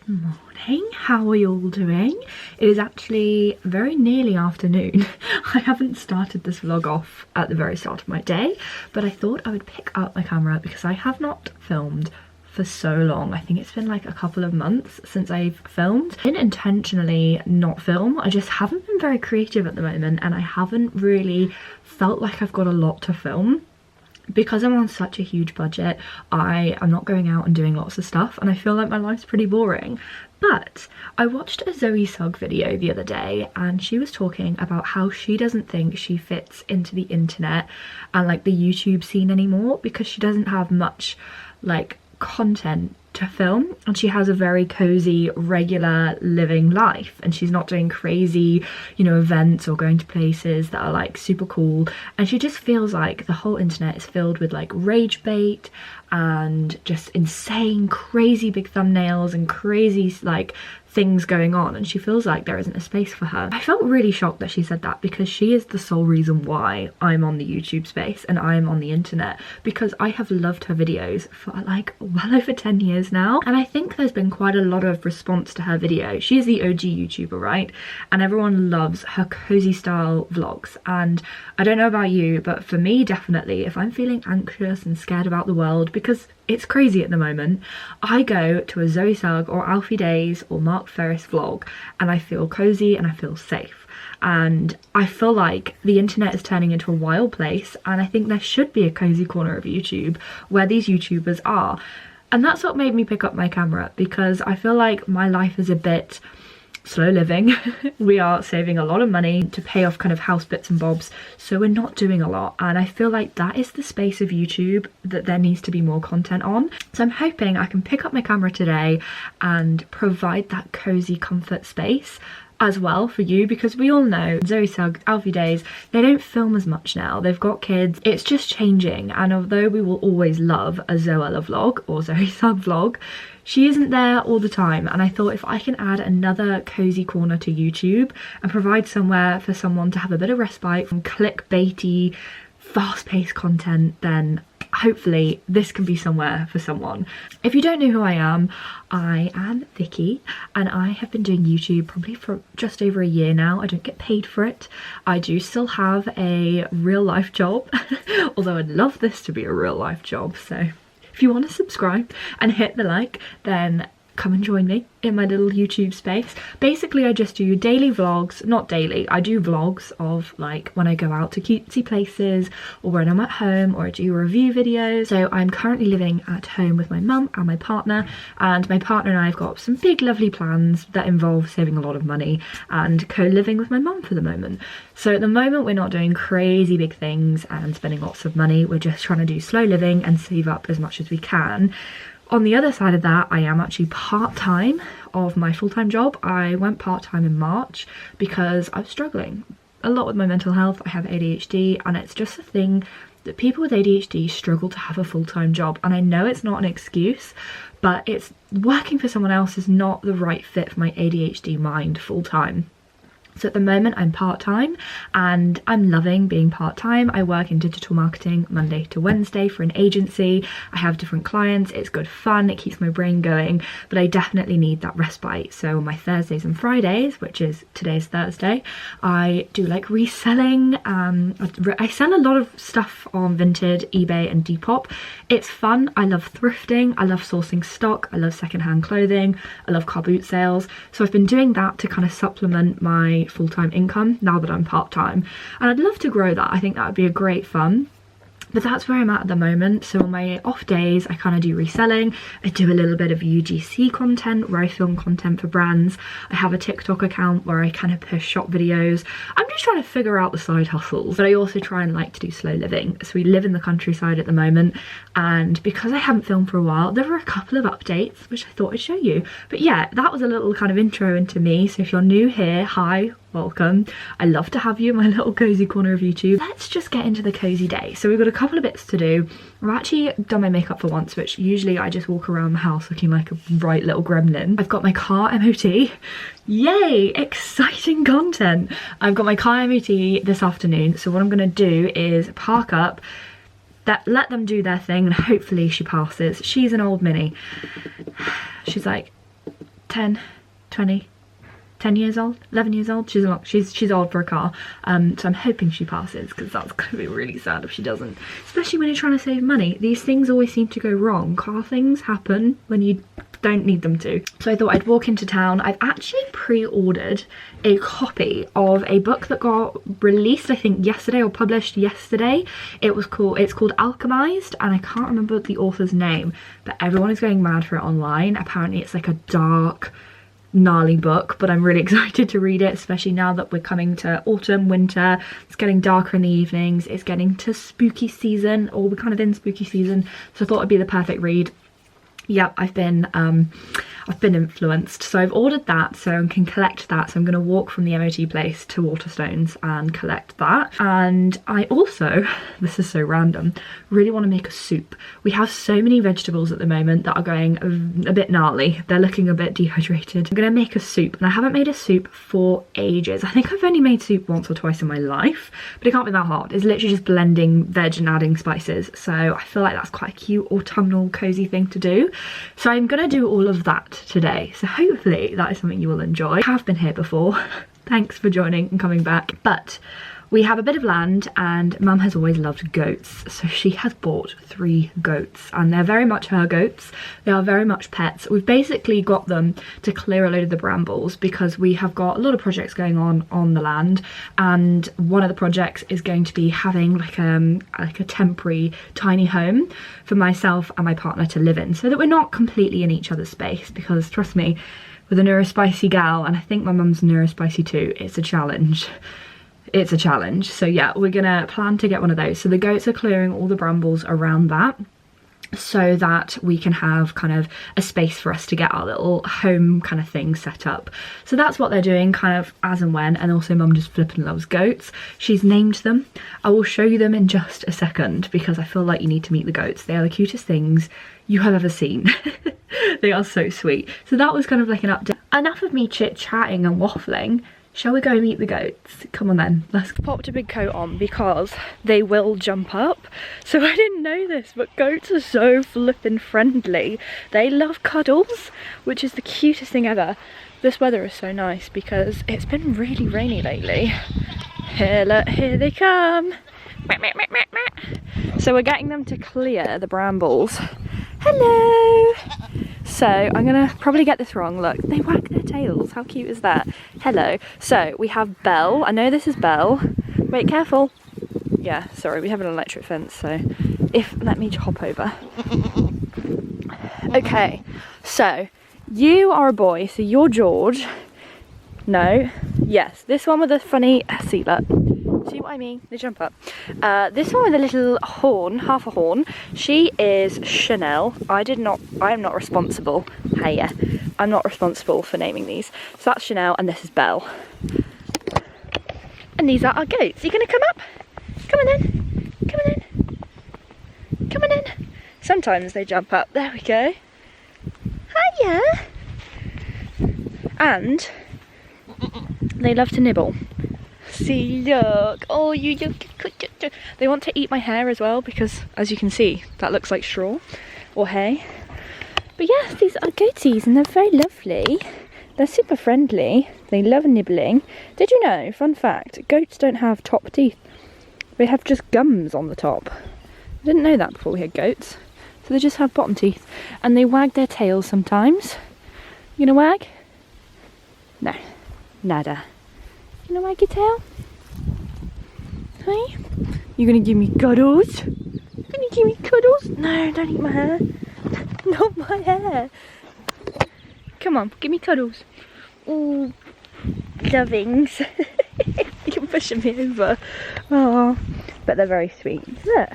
Morning, how are you all doing? It is actually very nearly afternoon. I haven't started this vlog off at the very start of my day, but I thought I would pick up my camera because I have not filmed for so long. I think it's been like a couple of months since I've filmed. I didn't intentionally not film, I just haven't been very creative at the moment and I haven't really felt like I've got a lot to film. Because I'm on such a huge budget, I am not going out and doing lots of stuff and I feel like my life's pretty boring. But I watched a Zoe Sugg video the other day and she was talking about how she doesn't think she fits into the internet and like the YouTube scene anymore because she doesn't have much like content to film and she has a very cozy regular living life and she's not doing crazy, you know, events or going to places that are like super cool, and she just feels like the whole internet is filled with like rage bait and just insane crazy big thumbnails and crazy like things going on, and she feels like there isn't a space for her. I felt really shocked that she said that because she is the sole reason why I'm on the YouTube space and I'm on the internet, because I have loved her videos for like well over 10 years now, and I think there's been quite a lot of response to her video. She is the OG YouTuber, right? And everyone loves her cozy style vlogs, and I don't know about you, but for me definitely, if I'm feeling anxious and scared about the world, because it's crazy at the moment, I go to a Zoe Sugg or Alfie Days or Mark Ferris vlog and I feel cozy and I feel safe. And I feel like the internet is turning into a wild place, and I think there should be a cozy corner of YouTube where these YouTubers are. And that's what made me pick up my camera, because I feel like my life is a bit slow living. We are saving a lot of money to pay off kind of house bits and bobs, so we're not doing a lot, and I feel like that is the space of YouTube that there needs to be more content on. So I'm hoping I can pick up my camera today and provide that cozy comfort space as well for you, because we all know Zoe Sugg, Alfie Days, they don't film as much now. They've got kids. It's just changing, and although we will always love a Zoella vlog or Zoe Sugg vlog, she isn't there all the time, and I thought if I can add another cozy corner to YouTube and provide somewhere for someone to have a bit of respite from clickbaity, fast-paced content, then hopefully this can be somewhere for someone. If you don't know who I am Vicky, and I have been doing YouTube probably for just over a year now. I don't get paid for it. I do still have a real life job, although I'd love this to be a real life job, so if you want to subscribe and hit the like, then come and join me in my little YouTube space. Basically, I just do daily vlogs, not daily, I do vlogs of like when I go out to cutesy places or when I'm at home, or I do review videos. So I'm currently living at home with my mum and my partner, and my partner and I have got some big lovely plans that involve saving a lot of money and co-living with my mum for the moment. So at the moment we're not doing crazy big things and spending lots of money, we're just trying to do slow living and save up as much as we can. On the other side of that, I am actually part-time of my full-time job. I went part-time in March because I was struggling a lot with my mental health. I have ADHD, and it's just a thing that people with ADHD struggle to have a full-time job. And I know it's not an excuse, but it's working for someone else is not the right fit for my ADHD mind full-time. So at the moment I'm part-time and I'm loving being part-time. I work in digital marketing Monday to Wednesday for an agency. I have different clients, it's good fun, it keeps my brain going, but I definitely need that respite. So on my Thursdays and Fridays, which is today's Thursday, I do like reselling. I sell a lot of stuff on Vinted, eBay and Depop. It's fun, I love thrifting, I love sourcing stock, I love secondhand clothing, I love car boot sales. So I've been doing that to kind of supplement my full-time income now that I'm part-time, and I'd love to grow that. I think that would be a great fun. But that's where I'm at the moment. So on my off days, I kind of do reselling. I do a little bit of UGC content where I film content for brands. I have a TikTok account where I kind of push shop videos. I'm just trying to figure out the side hustles. But I also try and like to do slow living. So we live in the countryside at the moment. And because I haven't filmed for a while, there were a couple of updates, which I thought I'd show you. But yeah, that was a little kind of intro into me. So if you're new here, hi. Welcome. I love to have you in my little cozy corner of YouTube. Let's just get into the cozy day. So we've got a couple of bits to do. I've actually done my makeup for once, which usually I just walk around the house looking like a right little gremlin. I've got my car MOT. Yay, exciting content. I've got my car MOT this afternoon. So what I'm gonna do is park up, let them do their thing, and hopefully she passes. She's an old Mini. She's like 10, 20, 10 years old, 11 years old. She's old for a car, so I'm hoping she passes, because that's going to be really sad if she doesn't, especially when you're trying to save money. These things always seem to go wrong. Car things happen when you don't need them to. So I thought I'd walk into town. I've actually pre-ordered a copy of a book that got released, I think yesterday, or published yesterday. It's called Alchemised, and I can't remember the author's name, but everyone is going mad for it online. Apparently it's like a dark, gnarly book, but I'm really excited to read it, especially now that we're coming to autumn, winter. It's getting darker in the evenings, it's getting to spooky season, or we're kind of in spooky season, so I thought it'd be the perfect read. Yep, I've been influenced, so I've ordered that so I can collect that. So I'm going to walk from the MOT place to Waterstones and collect that. And I also, this is so random, really want to make a soup. We have so many vegetables at the moment that are going a bit gnarly. They're looking a bit dehydrated. I'm going to make a soup, and I haven't made a soup for ages. I think I've only made soup once or twice in my life, but it can't be that hard. It's literally just blending veg and adding spices. So I feel like that's quite a cute autumnal cozy thing to do. So I'm gonna do all of that today, so hopefully that is something you will enjoy. I have been here before. Thanks for joining and coming back. But we have a bit of land, and Mum has always loved goats, so she has bought 3 goats, and they're very much her goats. They are very much pets. We've basically got them to clear a load of the brambles, because we have got a lot of projects going on the land, and one of the projects is going to be having like a temporary tiny home for myself and my partner to live in, so that we're not completely in each other's space, because trust me, with a neurospicy gal, and I think my mum's neurospicy too, it's a challenge. It's a challenge. So yeah, we're gonna plan to get one of those. So the goats are clearing all the brambles around that, so that we can have kind of a space for us to get our little home kind of thing set up. So that's what they're doing kind of as and when. And also Mum just flipping loves goats. She's named them. I will show you them in just a second, because I feel like you need to meet the goats. They are the cutest things you have ever seen. They are so sweet. So that was kind of like an update. Enough of me chit-chatting and waffling. Shall we go meet the goats? Come on then, let's popped a big coat on because they will jump up. So I didn't know this, but goats are so flippin' friendly. They love cuddles, which is the cutest thing ever. This weather is so nice because it's been really rainy lately. Here they come. So we're getting them to clear the brambles. Hello! So I'm gonna probably get this wrong. Look, they wag their tails. How cute is that? Hello. So we have Belle. I know this is Belle. Wait, careful. Yeah, sorry, we have an electric fence, so let me hop over. Okay, so you are a boy, so you're George. No, yes, this one with a funny, see look. See what I mean? They jump up. This one with a little horn, half a horn, she is Chanel. I am not responsible. Hiya. I'm not responsible for naming these. So that's Chanel, and this is Belle. And these are our goats. Are you gonna come up? Come on in. Come on in. Come on in. Sometimes they jump up. There we go. Hiya. And they love to nibble. See, look. Oh, you. They want to eat my hair as well, because as you can see, that looks like straw or hay. But yes, these are goaties, and they're very lovely. They're super friendly. They love nibbling. Did you know, fun fact, goats don't have top teeth. They have just gums on the top. I didn't know that before we had goats. So they just have bottom teeth. And they wag their tails sometimes. You gonna wag? No. Nada. You gonna wag your tail? Hey? You gonna give me cuddles? You gonna give me cuddles? No, don't eat my hair. Not my hair. Come on, give me cuddles. Ooh, lovings. You're pushing me over. Oh, but they're very sweet. Look,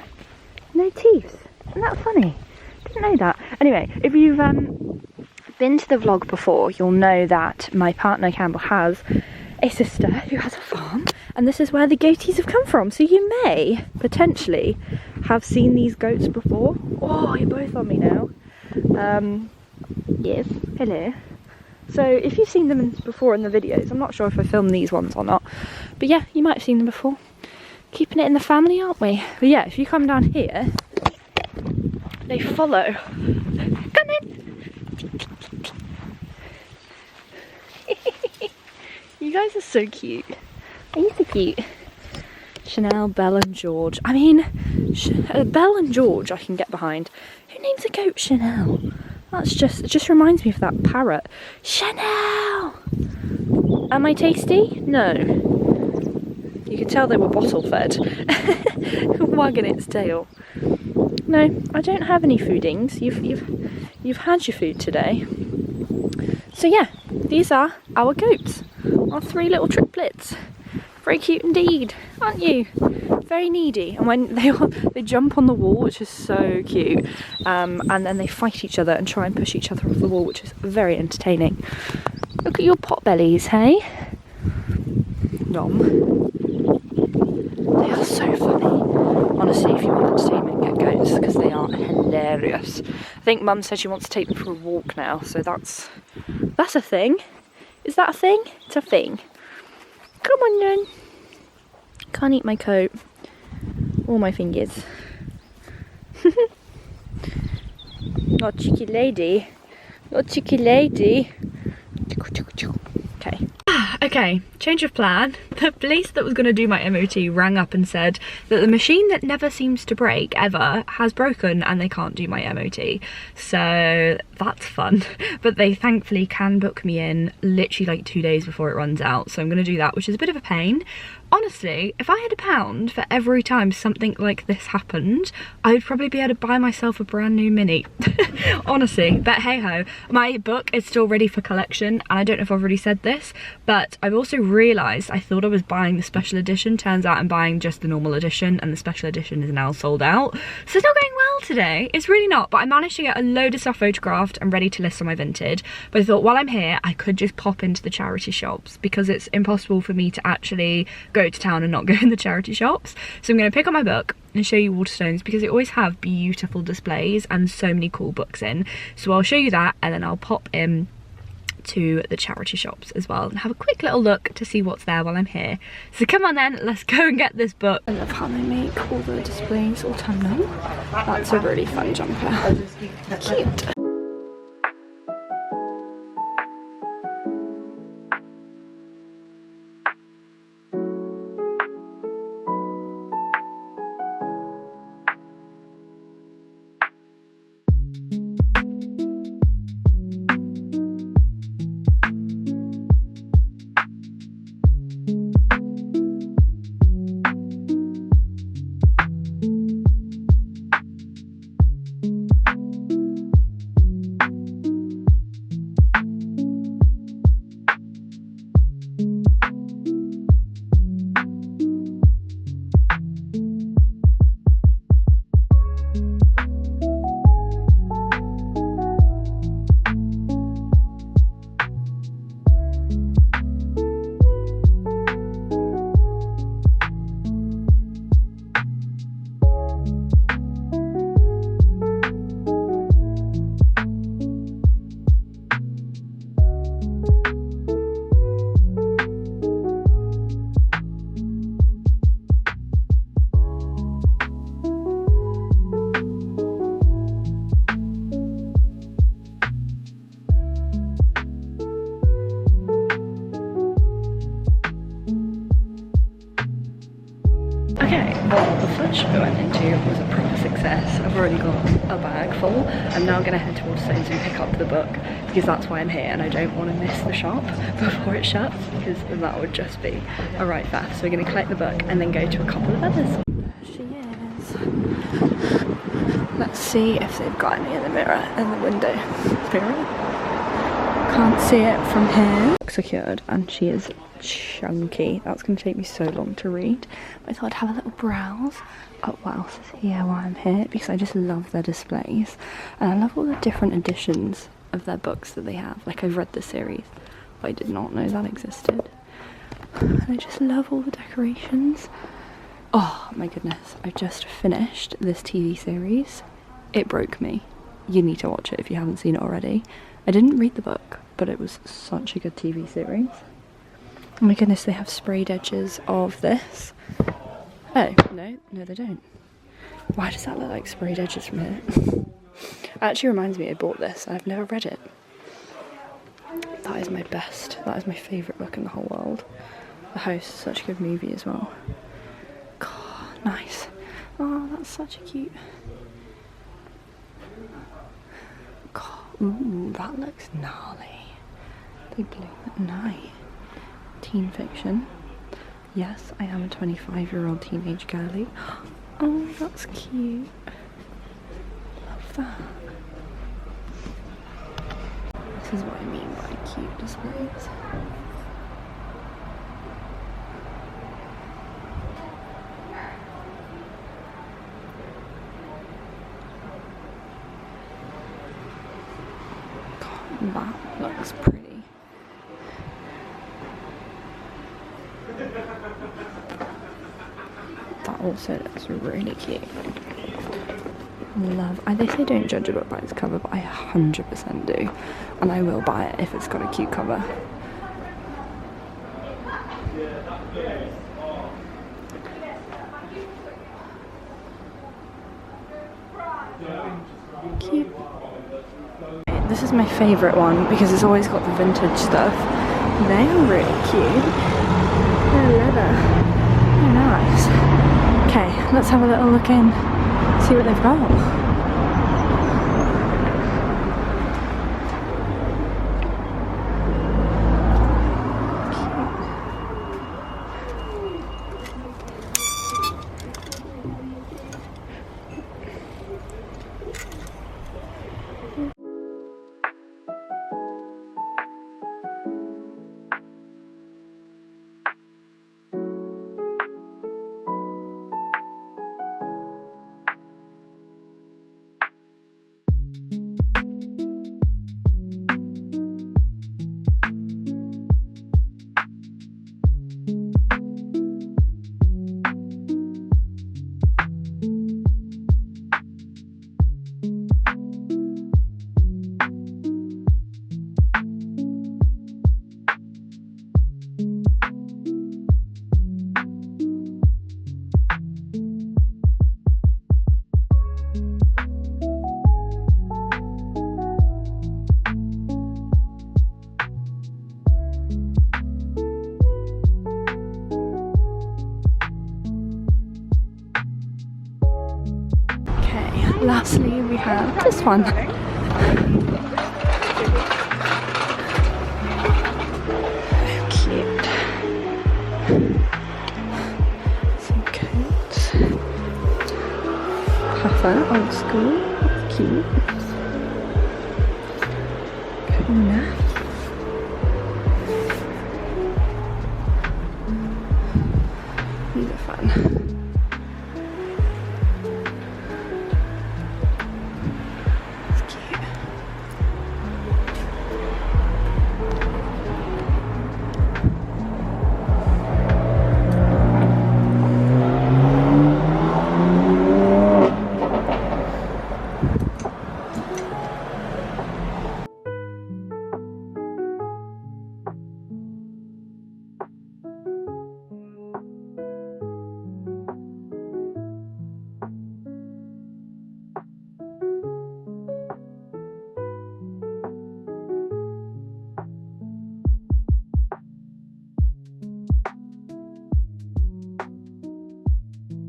no teeth. Isn't that funny? Didn't know that. Anyway, if you've been to the vlog before, you'll know that my partner Campbell has a sister who has a farm, and this is where the goaties have come from. So you may potentially have seen these goats before. Oh, you're both on me now. Yes, hello. So if you've seen them before in the videos, I'm not sure if I filmed these ones or not, but yeah, you might have seen them before. Keeping it in the family, aren't we? But yeah, if you come down here, they follow. Come in. You guys are so cute. Are you so cute? Chanel, Belle and George. I mean, Belle and George I can get behind. Who names a goat Chanel? That's just, it just reminds me of that parrot. Chanel! Am I tasty? No. You can tell they were bottle fed. Wagging its tail. No, I don't have any foodings. You've had your food today. So yeah, these are our goats. Our 3 little triplets. Very cute indeed, aren't you? Very needy. And when they jump on the wall, which is so cute, and then they fight each other and try and push each other off the wall, which is very entertaining. Look at your pot bellies, hey? Nom. They are so funny. Honestly, if you want entertainment, get goats, because they are hilarious. I think Mum said she wants to take them for a walk now, so that's a thing. Is that a thing? It's a thing. Come on then. Can't eat my coat. Or my fingers. Not cheeky lady. Not cheeky lady. Okay. Okay, change of plan. The police that was going to do my MOT rang up and said that the machine that never seems to break ever has broken and they can't do my MOT. So that's fun. But they thankfully can book me in literally like 2 days before it runs out. So I'm going to do that, which is a bit of a pain. Honestly, if I had £1 for every time something like this happened, I would probably be able to buy myself a brand new Mini. Honestly, but hey ho, my book is still ready for collection, and I don't know if I've already said this, but I've also realised I thought I was buying the special edition. Turns out I'm buying just the normal edition, and the special edition is now sold out. So it's not going well today. It's really not, but I managed to get a load of stuff photographed and ready to list on my Vinted. But I thought while I'm here, I could just pop into the charity shops, because it's impossible for me to actually go to town and not go in the charity shops. So I'm going to pick up my book and show you Waterstones, because they always have beautiful displays and so many cool books in. So I'll show you that, and then I'll pop in to the charity shops as well and have a quick little look to see what's there while I'm here. So come on then, let's go and get this book. I love how they make all the displays autumnal. That's a really fun jumper. Cute. I went into was a proper success. I've already got a bag full. I'm now going to head to Waterstones and pick up the book, because that's why I'm here, and I don't want to miss the shop before it shuts, because that would just be a right faff. So we're going to collect the book and then go to a couple of others. There she is. Let's see if they've got any in the mirror and the window. Mirror? Can't see it from here. Secured, and she is chunky. That's going to take me so long to read. But I thought I'd have a little browse at what else is here while I'm here, because I just love their displays. And I love all the different editions of their books that they have. Like, I've read the series, but I did not know that existed. And I just love all the decorations. Oh my goodness, I just finished this TV series. It broke me. You need to watch it if you haven't seen it already. I didn't read the book, but it was such a good TV series. Oh my goodness, they have sprayed edges of this. Oh, no they don't. Why does that look like sprayed edges from here? It actually reminds me I bought this. I've never read it. That is my best. That is my favourite book in the whole world. The Host is such a good movie as well. God, nice. Oh, that's such a cute. God, ooh, that looks gnarly. They bloom at night. Teen fiction. Yes, I am a 25-year-old teenage girly. Oh, that's cute. Love that. This is what I mean by cute displays. God, that looks pretty. That also looks really cute. Love. They say don't judge a book by its cover, but I 100% do, and I will buy it if it's got a cute cover. Cute. This is my favourite one because it's always got the vintage stuff. They are really cute. They're leather. They're nice. Okay, let's have a little look in, see what they've got. Lastly, we have this one. Cute. Some coats. Puffer, old school. Cute. Kuna. These are fun.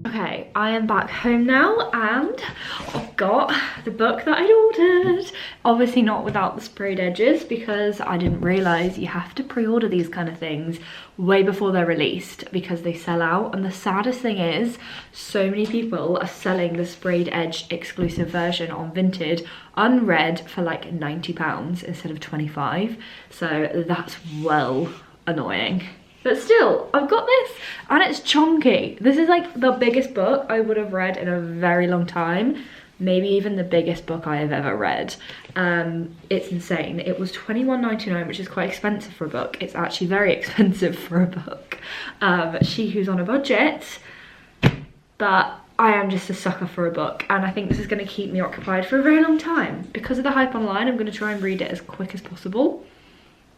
Okay, I am back home now and I've got the book that I'd ordered. Obviously not without the sprayed edges because I didn't realise you have to pre-order these kind of things way before they're released because they sell out. And the saddest thing is so many people are selling the sprayed edge exclusive version on Vinted unread for like £90 instead of 25. So that's well annoying. But still, I've got this and it's chunky. This is like the biggest book I would have read in a very long time. Maybe even the biggest book I have ever read. It's insane. It was £21.99, which is quite expensive for a book. It's actually very expensive for a book. She who's on a budget, but I am just a sucker for a book. And I think this is gonna keep me occupied for a very long time. Because of the hype online, I'm gonna try and read it as quick as possible.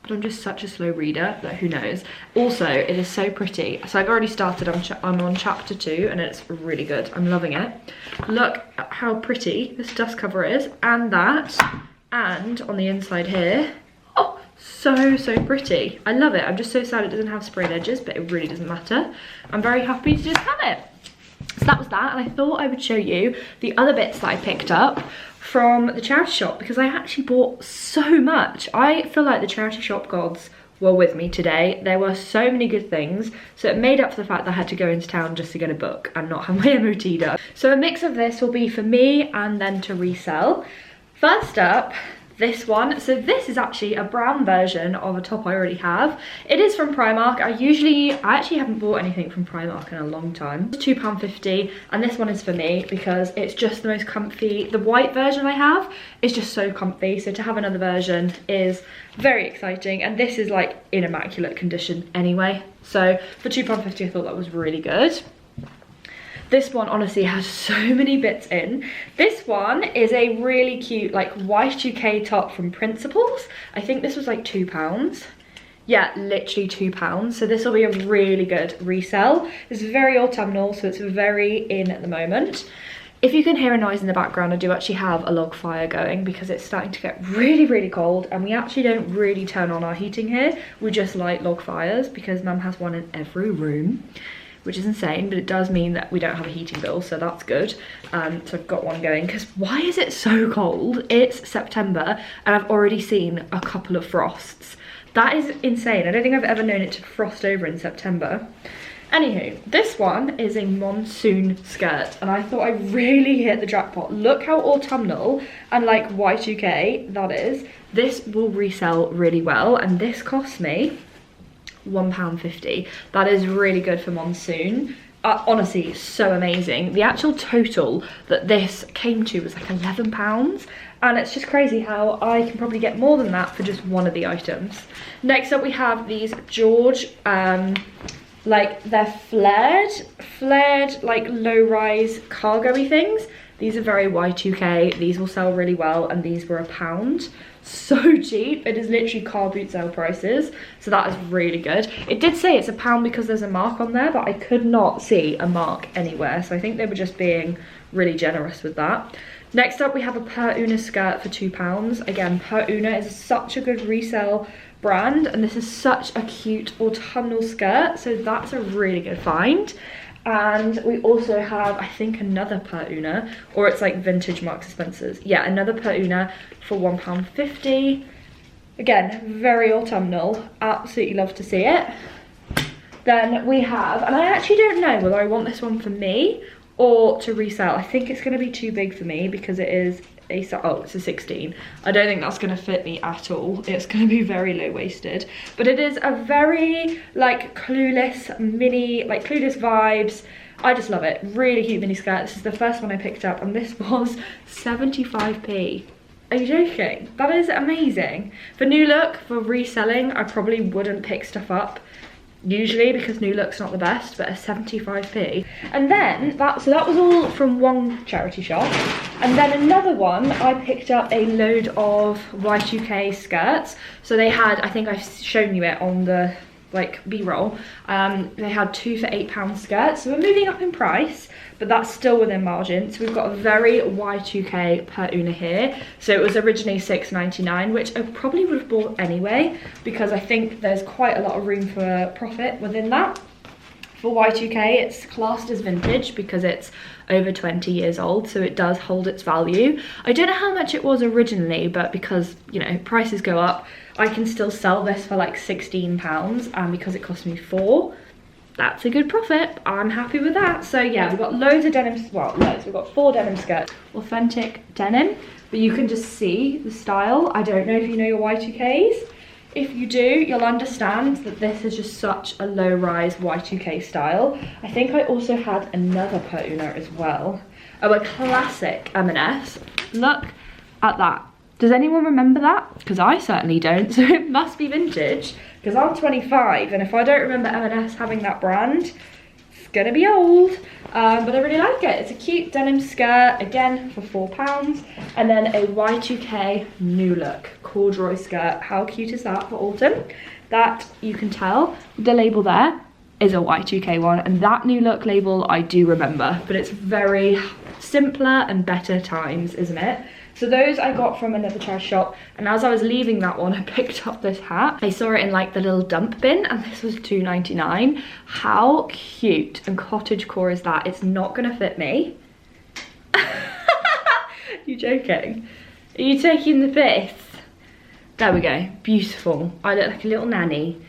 But I'm just such a slow reader that who knows. Also, it is so pretty. So I've already started, I'm on chapter 2 and it's really good. I'm loving it. Look at how pretty this dust cover is and that. And on the inside here, oh, so pretty. I love it. I'm just so sad it doesn't have sprayed edges, but it really doesn't matter. I'm very happy to just have it. So that was that, and I thought I would show you the other bits that I picked up from the charity shop, because I actually bought so much. I feel like the charity shop gods were with me today. There were so many good things, so it made up for the fact that I had to go into town just to get a book and not have my MOT done. So a mix of this will be for me and then to resell. First up, this one. So this is actually a brown version of a top I already have. It is from Primark. I actually haven't bought anything from Primark in a long time. It's £2.50, and this one is for me because it's just the most comfy. The white version I have is just so comfy, so to have another version is very exciting, and this is like in immaculate condition anyway. So for £2.50 I thought that was really good. This one honestly has so many bits in. This one is a really cute like Y2K top from Principles. I think this was like £2. Yeah, literally £2. So this will be a really good resell. It's very autumnal, so it's very in at the moment. If you can hear a noise in the background, I do actually have a log fire going because it's starting to get really cold, and we actually don't really turn on our heating here. We just light log fires because Mum has one in every room, which is insane, but it does mean that we don't have a heating bill, so that's good. So I've got one going, because why is it so cold? It's September, and I've already seen a couple of frosts. That is insane. I don't think I've ever known it to frost over in September. Anywho, this one is a monsoon skirt, and I thought I really hit the jackpot. Look how autumnal and like Y2K that is. This will resell really well, and this cost me £1.50. That is really good for monsoon. Honestly, so amazing. The actual total that this came to was like £11, and it's just crazy how I can probably get more than that for just one of the items. Next up we have these George, like they're flared like low-rise cargo-y things. These are very Y2K. These will sell really well, and these were £1. So cheap. It is literally car boot sale prices, so that is really good. It did say it's £1 because there's a mark on there, but I could not see a mark anywhere, so I think they were just being really generous with that. Next up we have a Per Una skirt for £2. Again, Per Una is such a good resale brand, and this is such a cute autumnal skirt, so that's a really good find. And we also have, I think, another Per Una, or it's like vintage Marks and Spencer's. Yeah, another Per Una for £1.50. Again, very autumnal. Absolutely love to see it. Then we have, and I actually don't know whether I want this one for me or to resell. I think it's going to be too big for me because it is it's a 16. I don't think that's going to fit me at all. It's going to be very low-waisted, but it is a very like Clueless mini, like Clueless vibes. I just love it. Really cute mini skirt. This is the first one I picked up, and this was 75p. Are you joking? That is amazing. For New Look, for reselling, I probably wouldn't pick stuff up usually because New Look's not the best, but a 75p. And then that was all from one charity shop, and then another one I picked up a load of Y2K skirts. So they had, I think I've shown you it on the like b-roll, they had 2 for £8 skirts, so we're moving up in price, but that's still within margin. So we've got a very Y2K Per Una here. So it was originally £6.99, which I probably would have bought anyway because I think there's quite a lot of room for profit within that. For Y2K, it's classed as vintage because it's over 20 years old, so it does hold its value. I don't know how much it was originally, but because, you know, prices go up, I can still sell this for like £16, and because it cost me £4, that's a good profit. I'm happy with that. So yeah, we've got loads of denim, well, loads. We've got 4 denim skirts, authentic denim, but you can just see the style. I don't know if you know your Y2Ks. If you do, you'll understand that this is just such a low-rise Y2K style. I think I also had another Per Una as well. Oh, a classic M&S. Look at that. Does anyone remember that? Because I certainly don't, so it must be vintage, because I'm 25, and if I don't remember M&S having that brand, it's gonna be old. But I really like it. It's a cute denim skirt, again for £4, and then a Y2K New Look corduroy skirt. How cute is that for autumn? That, you can tell, the label there is a Y2K one, and that New Look label I do remember, but it's very simpler and better times, isn't it? So those I got from another charity shop, and as I was leaving that one, I picked up this hat. I saw it in like the little dump bin, and this was $2.99. How cute and cottagecore is that? It's not gonna fit me. You joking? Are you taking the piss? There we go, beautiful. I look like a little nanny.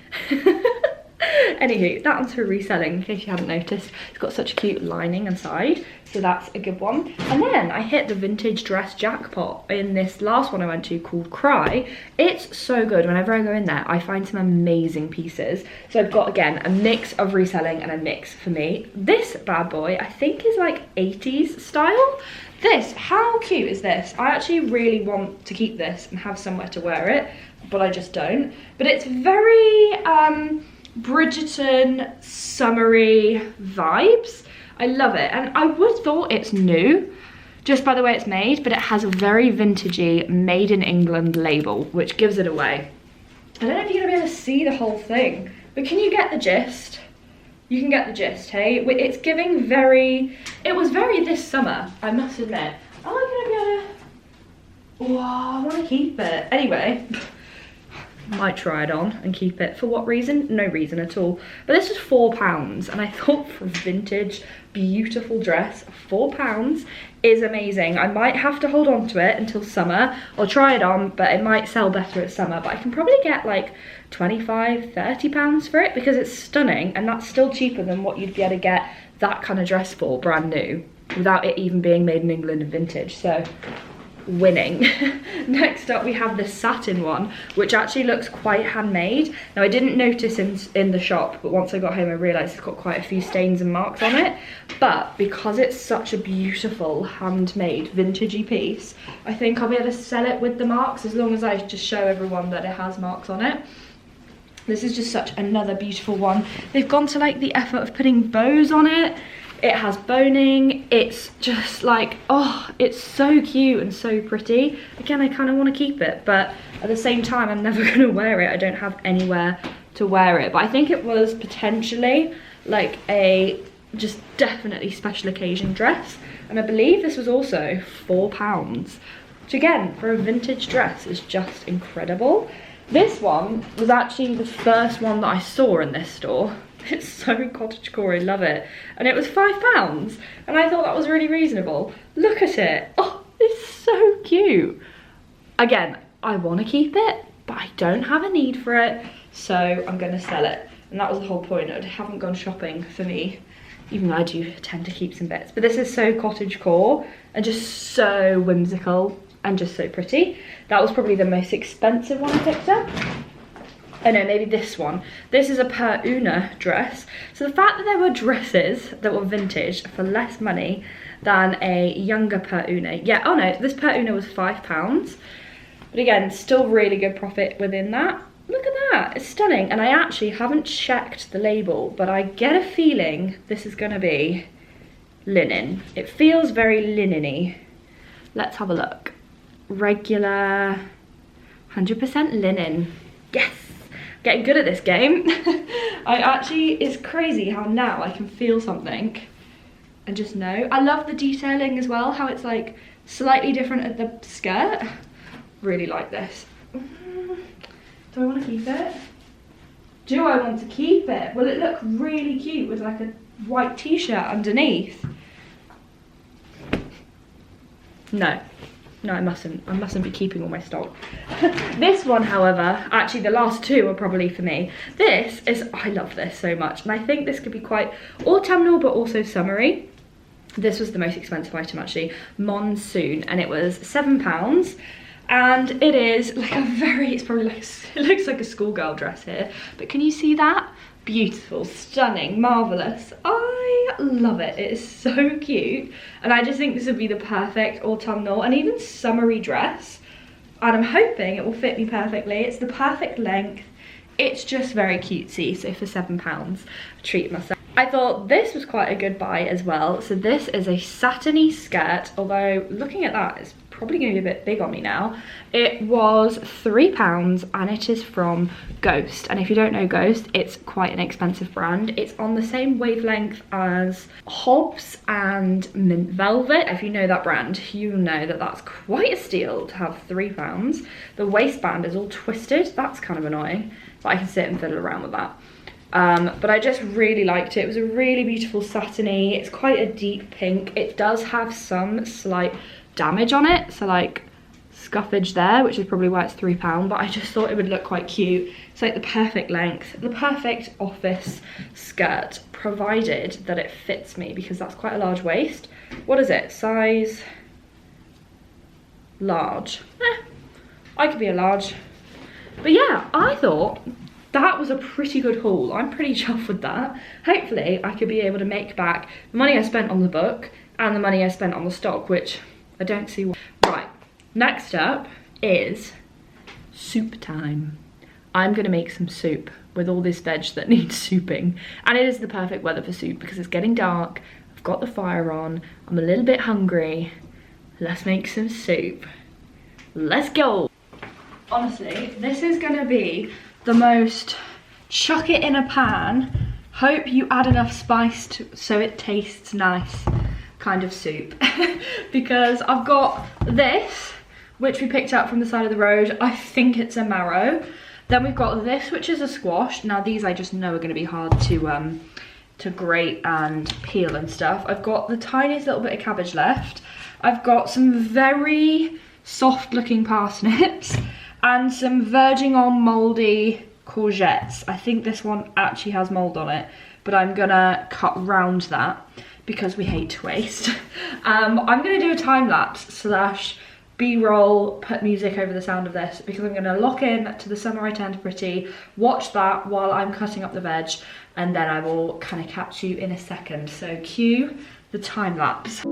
Anywho, that one's for reselling, in case you haven't noticed. It's got such a cute lining inside, so that's a good one. And then I hit the vintage dress jackpot in this last one I went to called Cry. It's so good. Whenever I go in there, I find some amazing pieces. So I've got, again, a mix of reselling and a mix for me. This bad boy, I think, is like 80s style. This, how cute is this? I actually really want to keep this and have somewhere to wear it, but I just don't. But it's very Bridgerton summery vibes. I love it, and I would have thought it's new just by the way it's made, but it has a very vintagey made in England label, which gives it away. I don't know if you're gonna be able to see the whole thing, but can you get the gist? You can get the gist, hey? It's giving very, it was very this summer, I must admit. Am I gonna be able to, oh, I wanna keep it. Anyway, might try it on and keep it. For what reason? No reason at all. But this was £4, and I thought for a vintage, beautiful dress, £4 is amazing. I might have to hold on to it until summer. I'll try it on, but it might sell better at summer. But I can probably get like 25, 30 pounds for it because it's stunning, and that's still cheaper than what you'd be able to get that kind of dress for brand new without it even being made in England and vintage. So winning. Next up we have this satin one, which actually looks quite handmade. Now I didn't notice in the shop, but once I got home I realised it's got quite a few stains and marks on it. But because it's such a beautiful handmade vintagey piece, I think I'll be able to sell it with the marks, as long as I just show everyone that it has marks on it. This is just such another beautiful one. They've gone to like the effort of putting bows on it. It has boning. It's just like, oh, it's so cute and so pretty. Again, I kind of want to keep it, but at the same time, I'm never going to wear it. I don't have anywhere to wear it. But I think it was potentially like a just definitely special occasion dress. And I believe this was also £4, which again, for a vintage dress is just incredible. This one was actually the first one that I saw in this store. It's so cottagecore, I love it. And it was £5, and I thought that was really reasonable. Look at it. Oh, it's so cute. Again, I want to keep it, but I don't have a need for it, so I'm going to sell it. And that was the whole point. I haven't gone shopping for me, even though I do tend to keep some bits. But this is so cottagecore and just so whimsical and just so pretty. That was probably the most expensive one I picked up. Oh no, maybe this one. This is a per una dress. So the fact that there were dresses that were vintage for less money than a younger per una. Yeah, oh no, this per una was £5. But again, still really good profit within that. Look at that, it's stunning. And I actually haven't checked the label, but I get a feeling this is gonna be linen. It feels very linen-y. Let's have a look. Regular, 100% linen. Yes. Getting good at this game. It's crazy how now I can feel something and just know. I love the detailing as well, how it's like slightly different at the skirt. Really like this. Do I want to keep it? Do I want to keep it? Will it look really cute with like a white t-shirt underneath? No. No, I mustn't be keeping all my stock. This one, however, actually the last two are probably for me. This is, I love this so much. And I think this could be quite autumnal, but also summery. This was the most expensive item actually, Monsoon, and it was £7. And it is like a very, it's probably like, it looks like a schoolgirl dress here. But can you see that? Beautiful, stunning, marvelous. I love it. It is so cute, and I just think this would be the perfect autumnal and even summery dress, and I'm hoping it will fit me perfectly. It's the perfect length. It's just very cutesy. So for £7, I treat myself. I thought this was quite a good buy as well. So this is a satiny skirt, although looking at that, it's probably going to be a bit big on me now. It was £3 and it is from Ghost. And if you don't know Ghost, it's quite an expensive brand. It's on the same wavelength as Hobbs and Mint Velvet. If you know that brand, you know that that's quite a steal to have £3. The waistband is all twisted. That's kind of annoying, but I can sit and fiddle around with that. But I just really liked it. It was a really beautiful satiny. It's quite a deep pink. It does have some slight damage on it, so like scuffage there, which is probably why it's £3, but I just thought it would look quite cute. It's like the perfect length, the perfect office skirt, provided that it fits me, because that's quite a large waist. What is it, size large? I could be a large. But yeah, I thought that was a pretty good haul. I'm pretty chuffed with that. Hopefully I could be able to make back the money I spent on the book and the money I spent on the stock, which I don't see why. Right, next up is soup time. I'm gonna make some soup with all this veg that needs souping. And it is the perfect weather for soup because it's getting dark, I've got the fire on, I'm a little bit hungry. Let's make some soup. Let's go. Honestly, this is gonna be the most chuck it in a pan, hope you add enough spice so it tastes nice kind of soup. Because I've got this, which we picked up from the side of the road. I think it's a marrow. Then we've got this, which is a squash. Now these I just know are going to be hard to grate and peel and stuff. I've got the tiniest little bit of cabbage left. I've got some very soft looking parsnips and some verging on mouldy courgettes. I think this one actually has mould on it, but I'm gonna cut round that because we hate to waste. I'm gonna do a time lapse slash B-roll, put music over the sound of this, because I'm gonna lock in to The Summer I Turned Pretty, watch that while I'm cutting up the veg, and then I will kind of catch you in a second. So cue the time lapse.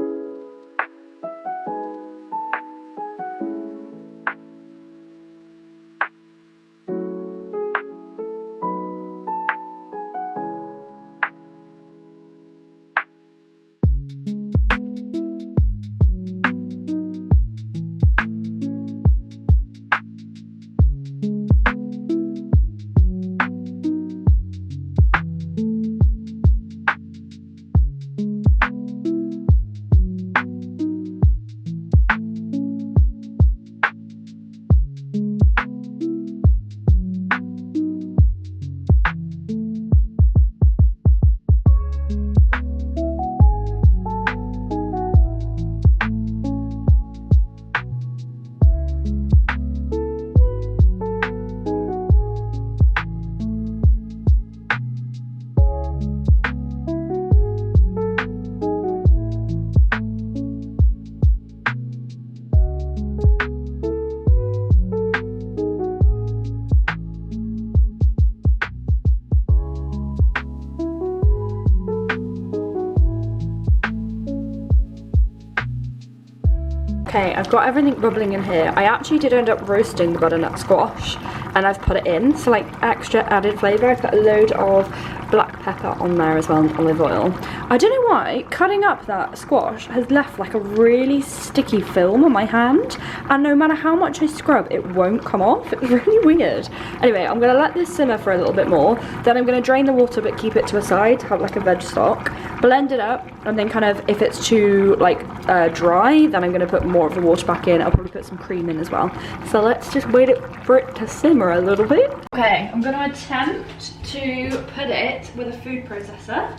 Okay, I've got everything bubbling in here. I actually did end up roasting the butternut squash and I've put it in, so like extra added flavour. I put a load of black pepper on there as well and olive oil. I don't know why, cutting up that squash has left like a really sticky film on my hand, and no matter how much I scrub, it won't come off. It's really weird. Anyway, I'm gonna let this simmer for a little bit more, then I'm gonna drain the water but keep it to a side to have like a veg stock, blend it up, and then kind of, if it's too like dry, then I'm gonna put more of the water back in. I'll probably put some cream in as well. So let's just wait for it to simmer a little bit. Okay, I'm gonna attempt to put it with a food processor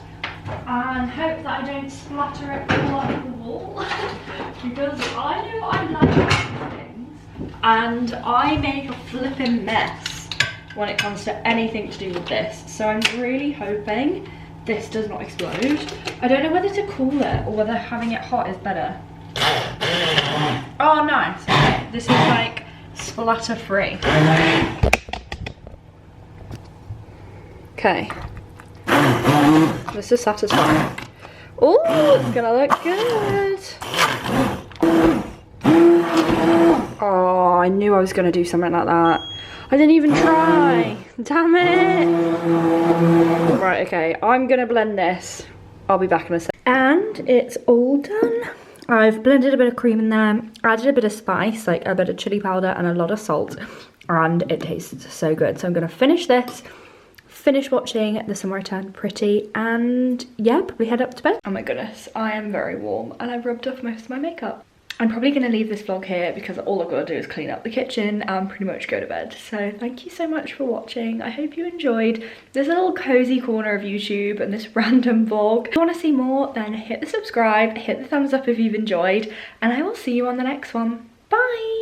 and hope that I don't splatter it all over the wall because I know I like things and I make a flipping mess when it comes to anything to do with this, so I'm really hoping this does not explode. I don't know whether to cool it or whether having it hot is better. Oh nice, okay. This is like splatter free. Okay, this is satisfying. Oh, it's gonna look good. Oh, I knew I was gonna do something like that. I didn't even try. Damn it. Right, okay, I'm gonna blend this. I'll be back in a sec. And it's all done. I've blended a bit of cream in there, added a bit of spice, like a bit of chili powder and a lot of salt, and it tastes so good. So I'm gonna finish this, finish watching The Summer I Turned Pretty, and yeah, probably head up to bed. Oh my goodness, I am very warm and I've rubbed off most of my makeup. I'm probably going to leave this vlog here because all I've got to do is clean up the kitchen and pretty much go to bed. So thank you so much for watching. I hope you enjoyed this little cozy corner of YouTube and this random vlog. If you want to see more, then hit the subscribe, hit the thumbs up if you've enjoyed, and I will see you on the next one. Bye!